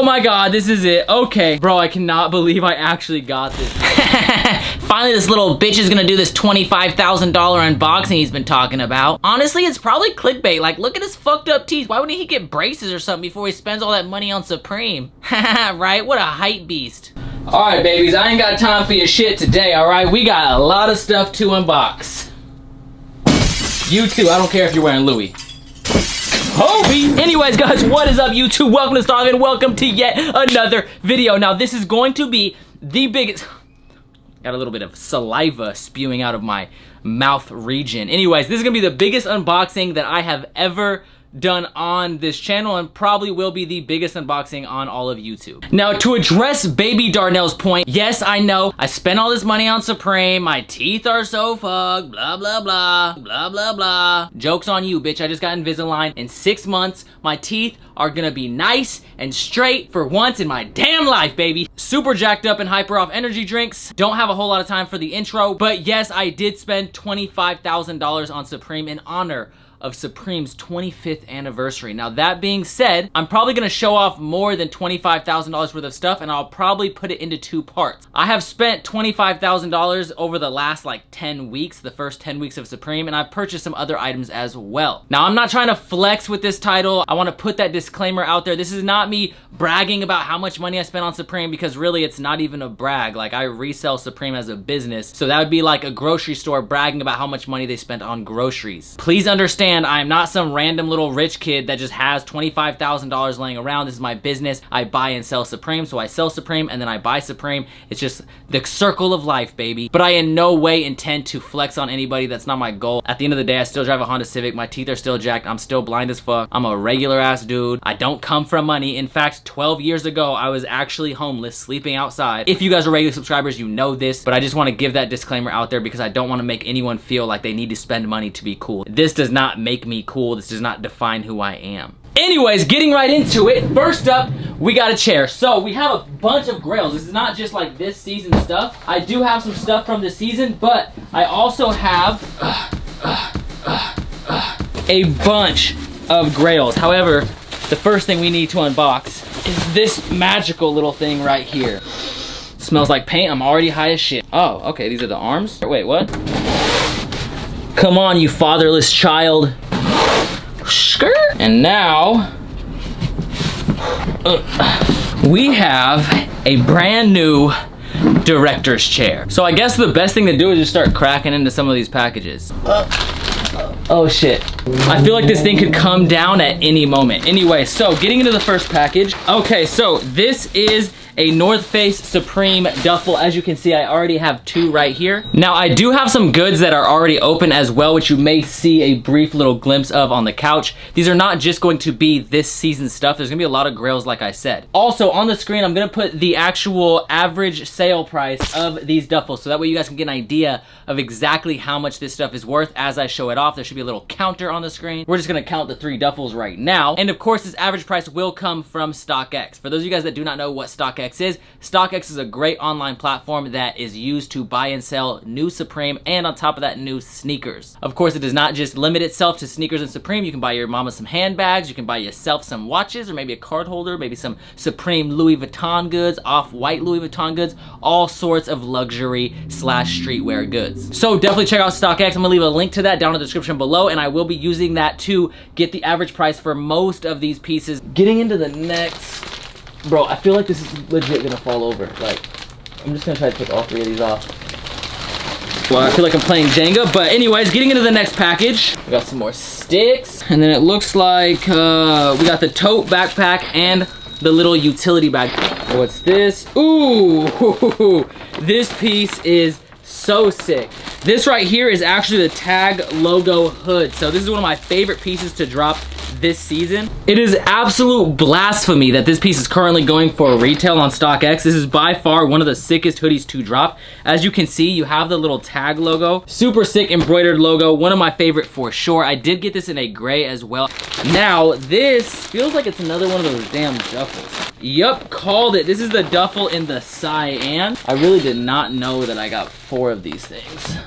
my God, this is it. Okay. Bro, I cannot believe I actually got this. Finally, this little bitch is gonna do this $25,000 unboxing he's been talking about. Honestly, it's probably clickbait. Like, look at his fucked up teeth. Why wouldn't he get braces or something before he spends all that money on Supreme? Right? What a hype beast. All right, babies, I ain't got time for your shit today, all right? We got a lot of stuff to unbox. You too, I don't care if you're wearing Louis. Hobie! Anyways, guys, what is up, YouTube? Welcome to Starvin, and welcome to yet another video. Now, this is going to be the biggest... Got a little bit of saliva spewing out of my mouth region. Anyways, this is gonna be the biggest unboxing that I have ever done on this channel, and probably will be the biggest unboxing on all of YouTube. Now, to address Baby Darnell's point, yes, I know, I spent all this money on Supreme, my teeth are so fucked, blah, blah, blah, blah, blah, blah. Joke's on you, bitch, I just got Invisalign. In 6 months, my teeth are gonna be nice and straight for once in my damn life, baby. Super jacked up and hyper off energy drinks. Don't have a whole lot of time for the intro, but yes, I did spend $25,000 on Supreme in honor of Supreme's 25th anniversary. Now, that being said, I'm probably gonna show off more than $25,000 worth of stuff, and I'll probably put it into 2 parts. I have spent $25,000 over the last like 10 weeks, the first 10 weeks of Supreme, and I've purchased some other items as well. Now, I'm not trying to flex with this title. I wanna put that disclaimer out there. This is not me bragging about how much money I spent on Supreme, because really it's not even a brag. Like, I resell Supreme as a business, so that would be like a grocery store bragging about how much money they spent on groceries. Please understand, I'm not some random little rich kid that just has $25,000 laying around. This is my business. I buy and sell Supreme, so I sell Supreme and then I buy Supreme. It's just the circle of life, baby. But I in no way intend to flex on anybody. That's not my goal. At the end of the day, I still drive a Honda Civic. My teeth are still jacked. I'm still blind as fuck. I'm a regular ass dude. I don't come from money. In fact, 12 years ago, I was actually homeless, sleeping outside. If you guys are regular subscribers, you know this, but I just want to give that disclaimer out there because I don't want to make anyone feel like they need to spend money to be cool. This does not make me cool. This does not define who I am. Anyways, getting right into it, first up, we got a chair. So we have a bunch of grails. This is not just like this season stuff. I do have some stuff from this season, but I also have a bunch of grails. However, the first thing we need to unbox is this magical little thing right here. Smells like paint. I'm already high as shit. Oh, okay, these are the arms. Wait, what? Come on, you fatherless child. Skirt. And now, we have a brand new director's chair. So I guess the best thing to do is just start cracking into some of these packages. Oh shit. I feel like this thing could come down at any moment. Anyway, so getting into the first package. Okay, so this is a North Face Supreme duffel. As you can see, I already have 2 right here. Now, I do have some goods that are already open as well, which you may see a brief little glimpse of on the couch. These are not just going to be this season stuff. There's gonna be a lot of grails, like I said. Also, on the screen, I'm gonna put the actual average sale price of these duffels, so that way you guys can get an idea of exactly how much this stuff is worth as I show it off. There should be a little counter on the screen. We're just gonna count the 3 duffels right now. And of course, this average price will come from StockX. For those of you guys that do not know what StockX is, StockX is a great online platform that is used to buy and sell new Supreme, and on top of that, new sneakers. Of course, it does not just limit itself to sneakers and Supreme. You can buy your mama some handbags, you can buy yourself some watches, or maybe a card holder, maybe some Supreme Louis Vuitton goods, off-white Louis Vuitton goods, all sorts of luxury / streetwear goods. So definitely check out StockX. I'm gonna leave a link to that down in the description below, and I will be using that to get the average price for most of these pieces. Getting into the next, bro, I feel like this is legit gonna fall over. Like, I'm just gonna try to take all 3 of these off. Well, I feel like I'm playing Jenga, but anyways, getting into the next package. We got some more sticks, and then it looks like we got the tote backpack and the little utility bag. What's this? Ooh, this piece is so sick. This right here is actually the tag logo hood. So this is one of my favorite pieces to drop this season. It is absolute blasphemy that this piece is currently going for retail on StockX. This is by far one of the sickest hoodies to drop. As you can see, you have the little tag logo. Super sick embroidered logo. One of my favorite for sure. I did get this in a gray as well. Now, this feels like it's another one of those damn duffels. Yup, called it. This is the duffel in the cyan. I really did not know that I got 4 of these things.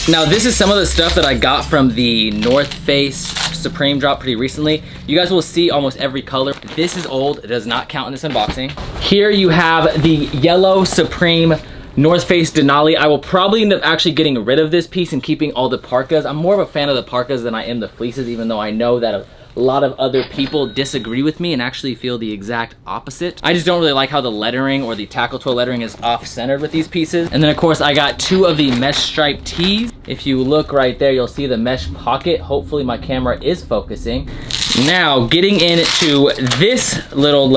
Now, this is some of the stuff that I got from the North Face Supreme dropped pretty recently. You guys will see almost every color. This is old, it does not count in this unboxing. Here you have the yellow Supreme North Face Denali. I will probably end up actually getting rid of this piece and keeping all the parkas. I'm more of a fan of the parkas than I am the fleeces, even though I know that a lot of other people disagree with me and actually feel the exact opposite. I just don't really like how the lettering or the tackle toe lettering is off-centered with these pieces. And then of course I got 2 of the mesh stripe tees. If you look right there, you'll see the mesh pocket. Hopefully my camera is focusing. Now, getting into this little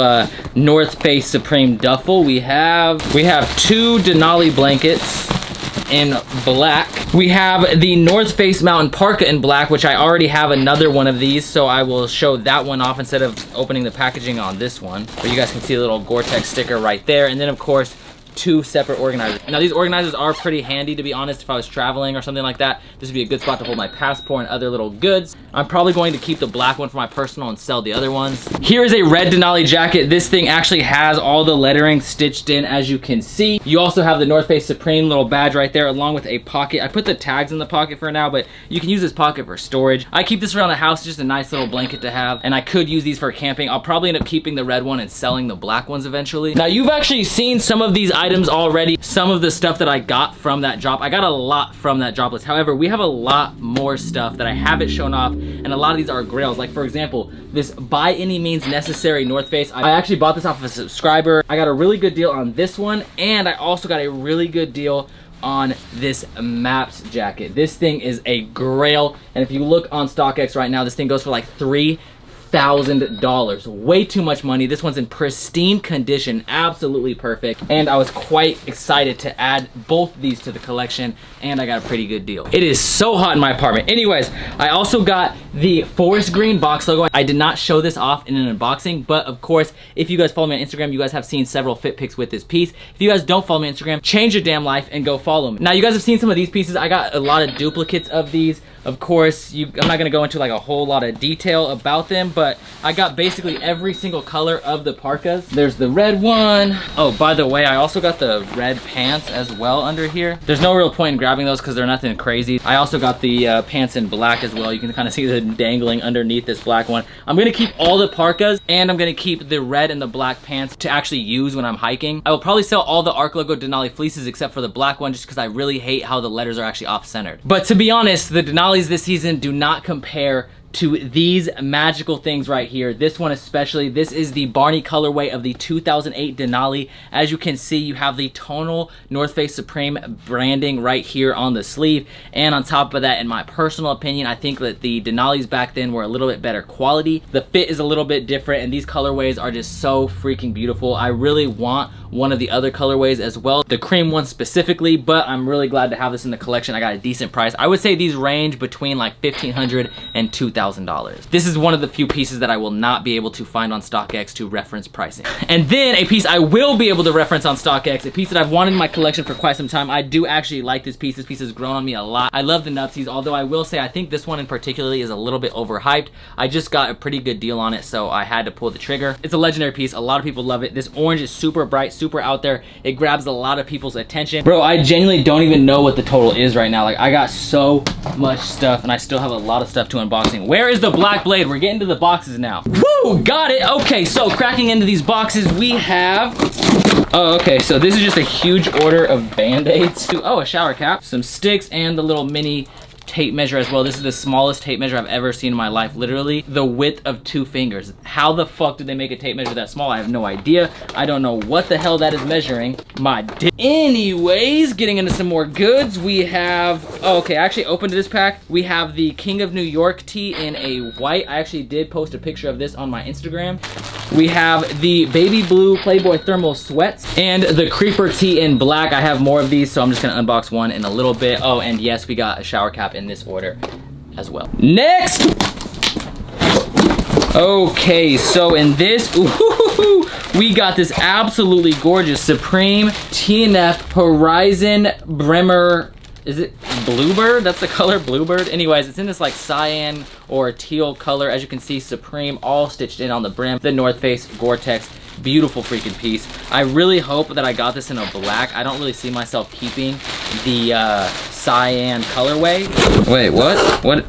North Face Supreme duffel, we have 2 Denali blankets in black. We have the North Face Mountain Parka in black, which I already have another one of these, so I will show that one off instead of opening the packaging on this one. But you guys can see a little Gore-Tex sticker right there. And then of course, 2 separate organizers. Now these organizers are pretty handy, to be honest. If I was traveling or something like that, this would be a good spot to hold my passport and other little goods. I'm probably going to keep the black one for my personal and sell the other ones. Here is a red Denali jacket. This thing actually has all the lettering stitched in, as you can see. You also have the North Face Supreme little badge right there, along with a pocket. I put the tags in the pocket for now, but you can use this pocket for storage. I keep this around the house, just a nice little blanket to have, and I could use these for camping. I'll probably end up keeping the red one and selling the black ones eventually. Now you've actually seen some of these items already, some of the stuff that I got from that drop. I got a lot from that drop list. However, we have a lot more stuff that I haven't shown off, and a lot of these are grails. Like for example, this By Any Means Necessary North Face. I actually bought this off of a subscriber. I got a really good deal on this one, and I also got a really good deal on this Maps jacket. This thing is a grail, and if you look on StockX right now, this thing goes for like $3,000. Way too much money. This one's in pristine condition, absolutely perfect, and I was quite excited to add both these to the collection, and I got a pretty good deal. It is so hot in my apartment. Anyways, I also got the forest green box logo. I did not show this off in an unboxing, but of course, if you guys follow me on Instagram, you guys have seen several fit pics with this piece. If you guys don't follow me on Instagram, change your damn life and go follow me. Now, you guys have seen some of these pieces. I got a lot of duplicates of these. Of course, I'm not gonna go into like a whole lot of detail about them, but I got basically every single color of the parkas. There's the red one. Oh, by the way, I also got the red pants as well under here. There's no real point in grabbing those because they're nothing crazy. I also got the pants in black as well. You can kind of see the dangling underneath this black one. I'm gonna keep all the parkas, and I'm gonna keep the red and the black pants to actually use when I'm hiking. I will probably sell all the Arc Logo Denali fleeces except for the black one, just because I really hate how the letters are actually off-centered. But to be honest, the Denali this season do not compare to these magical things right here. This one especially, this is the Barney colorway of the 2008 Denali. As you can see, you have the tonal North Face Supreme branding right here on the sleeve, and on top of that, in my personal opinion, I think that the Denalis back then were a little bit better quality. The fit is a little bit different, and these colorways are just so freaking beautiful. I really want one of the other colorways as well, the cream one specifically, but I'm really glad to have this in the collection. I got a decent price. I would say these range between like $1,500 and $2,000. This is one of the few pieces that I will not be able to find on StockX to reference pricing. And then a piece I will be able to reference on StockX, a piece that I've wanted in my collection for quite some time. I do actually like this piece. This piece has grown on me a lot. I love the nutsies, although I will say I think this one in particularly is a little bit overhyped. I just got a pretty good deal on it, so I had to pull the trigger. It's a legendary piece. A lot of people love it. This orange is super bright, super out there. It grabs a lot of people's attention. Bro, I genuinely don't even know what the total is right now. Like, I got so much stuff, and I still have a lot of stuff to unboxing. Where is the black blade? We're getting to the boxes now. Woo! Got it! Okay, so cracking into these boxes, we have... Oh, okay, so this is just a huge order of Band-Aids. Oh, a shower cap, some sticks, and the little mini tape measure as well. This is the smallest tape measure I've ever seen in my life. Literally the width of 2 fingers. How the fuck did they make a tape measure that small? I have no idea. I don't know what the hell that is measuring. My dick. Anyways, getting into some more goods, we have... Oh, okay, I actually opened this pack. We have the King of New York tee in a white. I actually did post a picture of this on my Instagram. We have the baby blue Playboy thermal sweats and the Creeper tee in black. I have more of these, so I'm just gonna unbox one in a little bit. Oh, and yes, we got a shower cap in this order as well. Next! Okay, so in this, ooh, we got this absolutely gorgeous Supreme TNF Horizon Bremer. Is it Bluebird? That's the color, Bluebird. Anyways, it's in this like cyan or teal color. As you can see, Supreme all stitched in on the brim. The North Face Gore-Tex, beautiful freaking piece. I really hope that I got this in a black. I don't really see myself keeping the cyan colorway. Wait, what? What?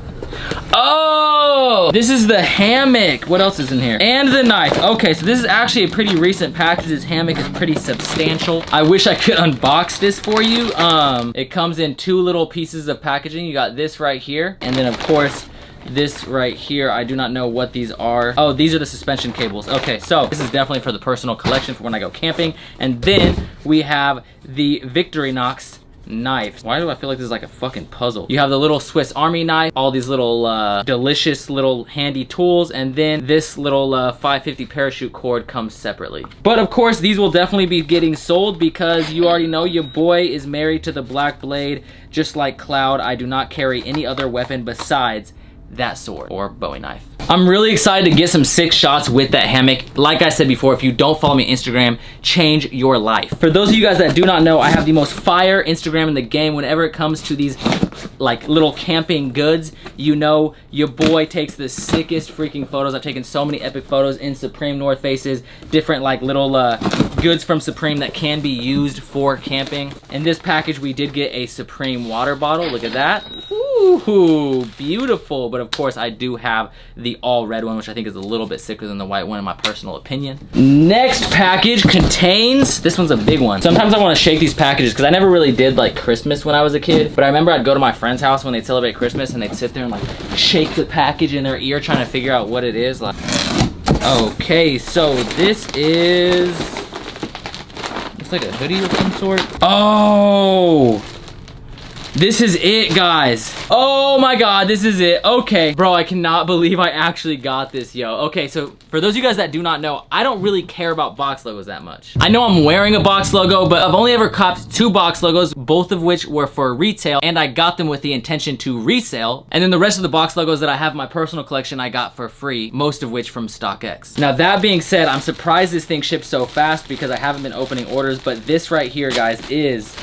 Oh, this is the hammock. What else is in here? And the knife. Okay, so this is actually a pretty recent package. This hammock is pretty substantial. I wish I could unbox this for you. It comes in 2 little pieces of packaging. You got this right here, and then of course, this right here. I do not know what these are. Oh, these are the suspension cables. Okay, so this is definitely for the personal collection for when I go camping. And then we have the Victorinox knife. Why do I feel like this is like a fucking puzzle? You have the little Swiss Army knife, all these little delicious little handy tools, and then this little 550 parachute cord comes separately. But of course, these will definitely be getting sold because you already know your boy is married to the Black Blade. Just like Cloud, I do not carry any other weapon besides that sword or Bowie knife. I'm really excited to get some sick shots with that hammock. Like I said before, if you don't follow me on Instagram, change your life. For those of you guys that do not know, I have the most fire Instagram in the game whenever it comes to these like little camping goods. You know, your boy takes the sickest freaking photos. I've taken so many epic photos in Supreme North Faces, different like little goods from Supreme that can be used for camping. In this package, we did get a Supreme water bottle. Look at that. Ooh, beautiful. But of course, I do have the all red one, which I think is a little bit sicker than the white one in my personal opinion. Next package contains, this one's a big one. Sometimes I want to shake these packages because I never really did like Christmas when I was a kid, but I remember I'd go to my friend's house when they'd celebrate Christmas and they'd sit there and like shake the package in their ear trying to figure out what it is. Like, okay, so this is, looks like a hoodie of some sort. Oh, this is it, guys. Oh my God, this is it. Okay, bro, I cannot believe I actually got this, yo. Okay, so for those of you guys that do not know, I don't really care about box logos that much. I know I'm wearing a box logo, but I've only ever copped 2 box logos, both of which were for retail, and I got them with the intention to resell. And then the rest of the box logos that I have in my personal collection, I got for free, most of which from StockX. Now, that being said, I'm surprised this thing shipped so fast because I haven't been opening orders, but this right here, guys, is,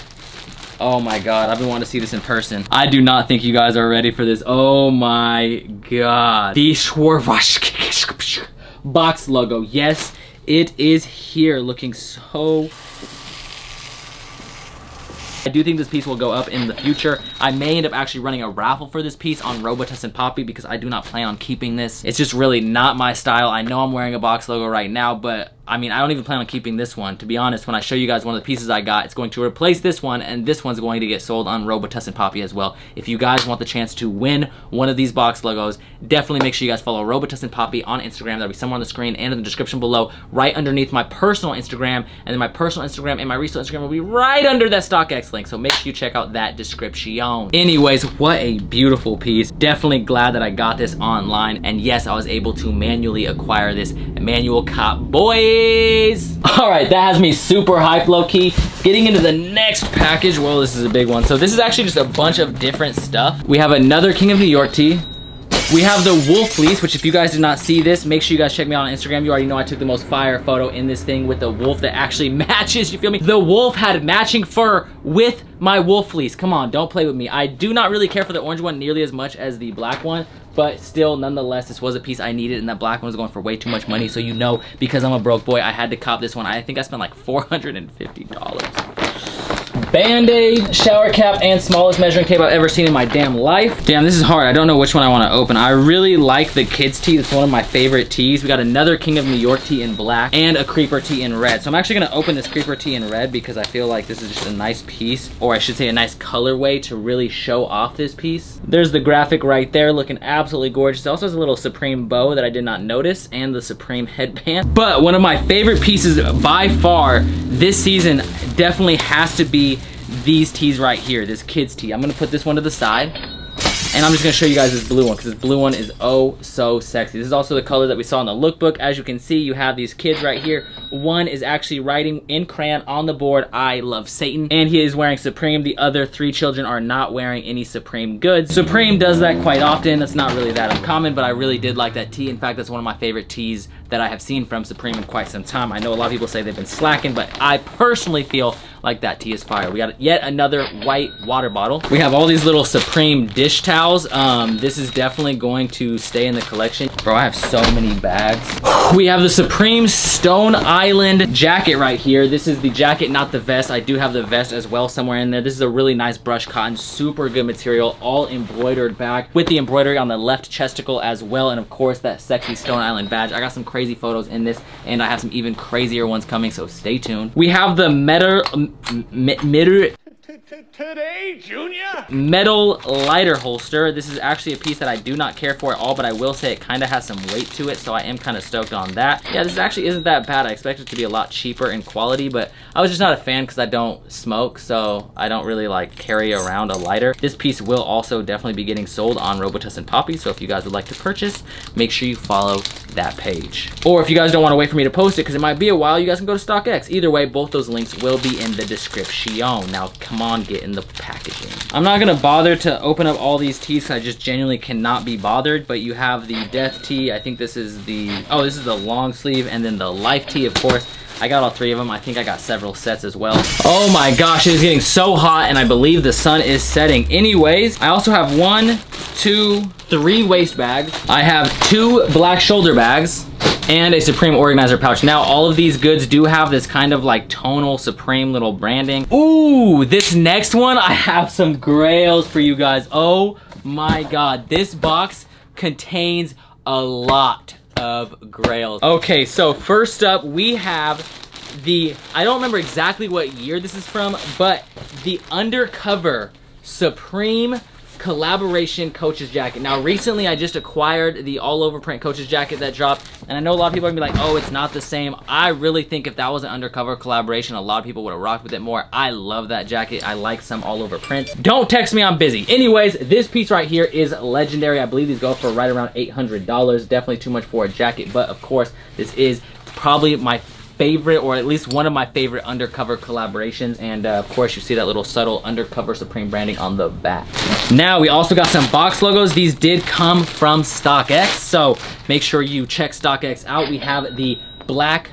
oh my God, I've been wanting to see this in person. I do not think you guys are ready for this. Oh my God. The Swarovski Box Logo. Yes, it is here, looking so... I do think this piece will go up in the future. I may end up actually running a raffle for this piece on Robotus and Poppy because I do not plan on keeping this. It's just really not my style. I know I'm wearing a box logo right now, but I mean, I don't even plan on keeping this one. To be honest, when I show you guys one of the pieces I got, it's going to replace this one, and this one's going to get sold on Robotus and Poppy as well. If you guys want the chance to win one of these box logos, definitely make sure you guys follow Robotus and Poppy on Instagram. That'll be somewhere on the screen and in the description below, right underneath my personal Instagram, and then my personal Instagram and my resale Instagram will be right under that StockX link, so make sure you check out that description. Anyways, what a beautiful piece. Definitely glad that I got this online, and yes, I was able to manually acquire this manual cop, boy. All right, that has me super hyped, low-key. Getting into the next package, well, this is a big one. So this is actually just a bunch of different stuff. We have another King of New York tee. We have the wolf fleece, which if you guys did not see this, make sure you guys check me out on Instagram. You already know I took the most fire photo in this thing with the wolf that actually matches, you feel me? The wolf had matching fur with my wolf fleece. Come on, don't play with me. I do not really care for the orange one nearly as much as the black one, but still, nonetheless, this was a piece I needed, and that black one was going for way too much money, so you know, because I'm a broke boy, I had to cop this one. I think I spent like $450. Band-Aid, shower cap, and smallest measuring tape I've ever seen in my damn life. Damn, this is hard. I don't know which one I want to open. I really like the kids tee. It's one of my favorite tees. We got another King of New York tee in black and a Creeper tee in red. So I'm actually going to open this Creeper tee in red because I feel like this is just a nice piece, or I should say a nice colorway to really show off this piece. There's the graphic right there, looking absolutely gorgeous. It also has a little Supreme bow that I did not notice, and the Supreme headband. But one of my favorite pieces by far this season definitely has to be these tees right here, this kids tee. I'm gonna put this one to the side, and I'm just gonna show you guys this blue one, because this blue one is oh so sexy. This is also the color that we saw in the lookbook. As you can see, you have these kids right here. One is actually writing in crayon on the board, "I love Satan," and he is wearing Supreme. The other 3 children are not wearing any Supreme goods. Supreme does that quite often. That's not really that uncommon, but I really did like that tee. In fact, that's one of my favorite tees that I have seen from Supreme in quite some time. I know a lot of people say they've been slacking, but I personally feel like that tee is fire. We got yet another white water bottle. We have all these little Supreme dish towels. This is definitely going to stay in the collection. Bro, I have so many bags. We have the Supreme Stone Eye Island jacket right here. This is the jacket, not the vest. I do have the vest as well somewhere in there. This is a really nice brushed cotton, super good material, all embroidered back with the embroidery on the left chesticle as well, and of course that sexy Stone Island badge. I got some crazy photos in this, and I have some even crazier ones coming, so stay tuned. We have the Today, Junior? metal lighter holster. This is actually a piece that I do not care for at all, but I will say it kind of has some weight to it, so I am kind of stoked on that. Yeah, this actually isn't that bad. I expected it to be a lot cheaper in quality, but I was just not a fan because I don't smoke, so I don't really like carry around a lighter. This piece will also definitely be getting sold on Robotussin Poppy, so if you guys would like to purchase, make sure you follow that page. Or if you guys don't want to wait for me to post it because it might be a while, you guys can go to StockX. Either way, both those links will be in the description. Now, come on, get in the packaging. I'm not gonna bother to open up all these tees because I just genuinely cannot be bothered, but you have the death tee. I think this is the, oh, this is the long sleeve, and then the life tee, of course. I got all three of them. I think I got several sets as well. Oh my gosh, it is getting so hot, and I believe the sun is setting. Anyways, I also have 1, 2, 3 waist bags. I have 2 black shoulder bags and a Supreme organizer pouch. Now, all of these goods do have this kind of like tonal Supreme little branding. Ooh, this next one, I have some grails for you guys. Oh my God, this box contains a lot of grails. Okay, so first up, we have the, I don't remember exactly what year this is from, but the Undercover Supreme collaboration Coach's jacket. Now recently I just acquired the all over print Coach's jacket that dropped, and I know a lot of people are gonna be like, oh, it's not the same. I really think if that was an Undercover collaboration, a lot of people would have rocked with it more. I love that jacket. I like some all over prints. Don't text me, I'm busy. Anyways, this piece right here is legendary. I believe these go for right around $800. Definitely too much for a jacket, but of course this is probably my favorite, or at least one of my favorite Undercover collaborations, and of course you see that little subtle Undercover Supreme branding on the back. Now we also got some box logos. These did come from StockX, so make sure you check StockX out. We have the black,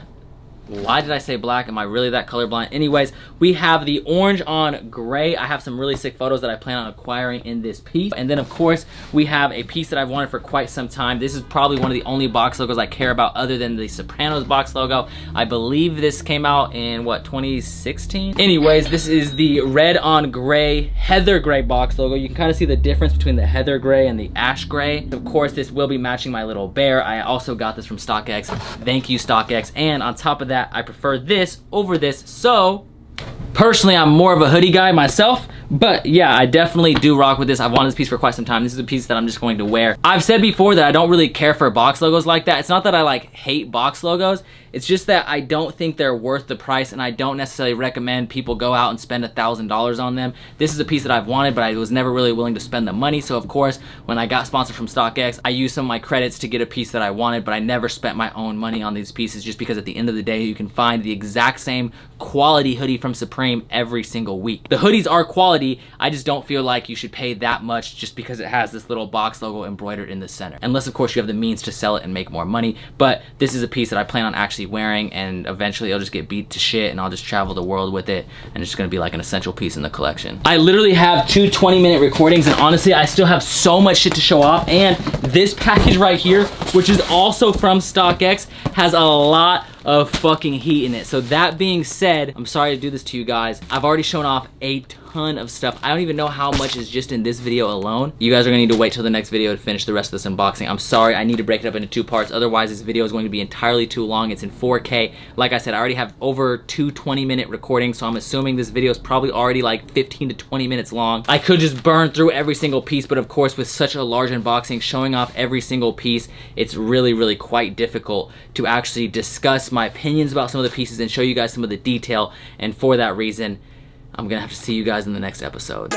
why did I say black? Am I really that colorblind? Anyways, we have the orange on gray. I have some really sick photos that I plan on acquiring in this piece. And then of course, we have a piece that I've wanted for quite some time. This is probably one of the only box logos I care about other than the Sopranos box logo. I believe this came out in, what, 2016? Anyways, this is the red on gray, heather gray box logo. You can kind of see the difference between the heather gray and the ash gray. Of course, this will be matching my little bear. I also got this from StockX. Thank you, StockX. And on top of that, I prefer this over this, so personally I'm more of a hoodie guy myself, but yeah, I definitely do rock with this. I've wanted this piece for quite some time. This is a piece that I'm just going to wear. I've said before that I don't really care for box logos like that. It's not that I like hate box logos, it's just that I don't think they're worth the price, and I don't necessarily recommend people go out and spend $1,000 on them. This is a piece that I've wanted, but I was never really willing to spend the money, so of course when I got sponsored from StockX, I used some of my credits to get a piece that I wanted, but I never spent my own money on these pieces, just because at the end of the day you can find the exact same quality hoodie from Supreme every single week. The hoodies are quality, I just don't feel like you should pay that much just because it has this little box logo embroidered in the center. Unless of course you have the means to sell it and make more money, but this is a piece that I plan on actually wearing, and eventually it'll just get beat to shit and I'll just travel the world with it, and it's just gonna be like an essential piece in the collection. I literally have 2 20-minute recordings, and honestly I still have so much shit to show off, and this package right here, which is also from StockX, has a lot of fucking heat in it. So that being said, I'm sorry to do this to you guys. I've already shown off a ton of stuff. I don't even know how much is just in this video alone. You guys are gonna need to wait till the next video to finish the rest of this unboxing. I'm sorry, I need to break it up into 2 parts. Otherwise, this video is going to be entirely too long. It's in 4K. Like I said, I already have over 2 20-minute recordings, so I'm assuming this video is probably already like 15 to 20 minutes long. I could just burn through every single piece, but of course, with such a large unboxing, showing off every single piece, it's really quite difficult to actually discuss my opinions about some of the pieces and show you guys some of the detail, and for that reason, I'm gonna have to see you guys in the next episode.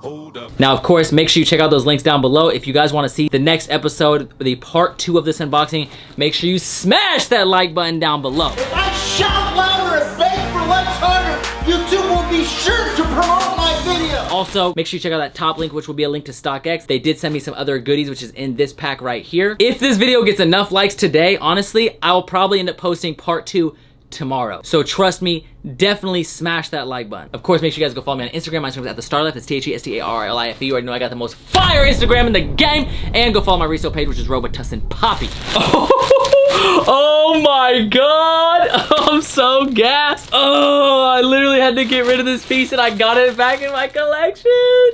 Hold up. Now, of course, make sure you check out those links down below. If you guys wanna see the next episode, the part 2 of this unboxing, make sure you smash that like button down below. If I shout louder and beg for likes harder, YouTube will be sure to promote my video. Also, make sure you check out that top link, which will be a link to StockX. They did send me some other goodies, which is in this pack right here. If this video gets enough likes today, honestly, I'll probably end up posting part 2 tomorrow. So trust me, definitely smash that like button. Of course, make sure you guys go follow me on Instagram. My Instagram is at the Starlife. It's TheStarlife. You already know I got the most fire Instagram in the game. And go follow my resale page, which is Robotussin Poppy. Oh my god. I'm so gassed. Oh, I literally had to get rid of this piece and I got it back in my collection.